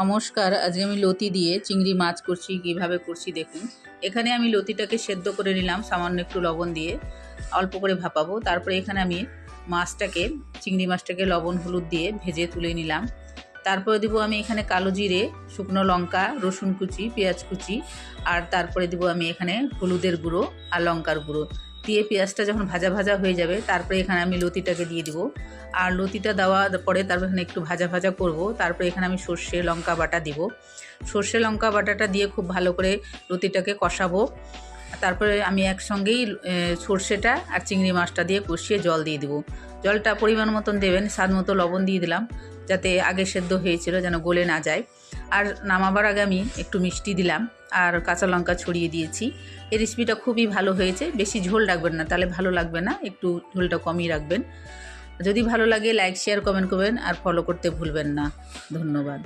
নমস্কার, আজকে আমি লতি দিয়ে চিংড়ি মাছ করছি। কিভাবে করছি দেখুন। এখানে আমি লতিটাকে সেদ্ধ করে নিলাম সামান্য একটু লবণ দিয়ে, অল্প করে ভাপাবো। তারপরে এখানে আমি চিংড়ি মাছটাকে লবণ হলুদ দিয়ে ভেজে তুলে নিলাম। তারপরে দিব আমি এখানে কালো জিরে, শুকনো লঙ্কা, রসুন কুচি, পেঁয়াজ কুচি, আর তারপরে দিব আমি এখানে হলুদের গুঁড়ো আর লঙ্কার গুঁড়ো দিয়ে পেঁয়াজটা যখন ভাজা ভাজা হয়ে যাবে তারপরে এখানে আমি লতিটাকে দিয়ে দিব। আর লতিটা দেওয়ার পরে তারপর এখানে একটু ভাজা ভাজা করব। তারপরে এখানে আমি সর্ষে লঙ্কা বাটা দিব। সর্ষে লঙ্কা বাটাটা দিয়ে খুব ভালো করে লতিটাকে কষাবো। তারপরে আমি একসঙ্গেই সর্ষেটা আর চিংড়ি মাছটা দিয়ে কষিয়ে জল দিয়ে দিব। জলটা পরিমাণ মতন দেবেন, স্বাদ মতো লবণ দিয়ে দিলাম যাতে আগে সেদ্ধ হয়েছিল যেন গলে না যায়। আর নামাবার আগে আমি একটু মিষ্টি দিলাম আর কাঁচা লঙ্কা ছড়িয়ে দিয়েছি। এই রেসিপিটা খুবই ভালো হয়েছে। বেশি ঝোল রাখবেন না, তাহলে ভালো লাগবে না, একটু ঝোলটা কমই রাখবেন। যদি ভালো লাগে লাইক শেয়ার কমেন্ট করবেন আর ফলো করতে ভুলবেন না। ধন্যবাদ।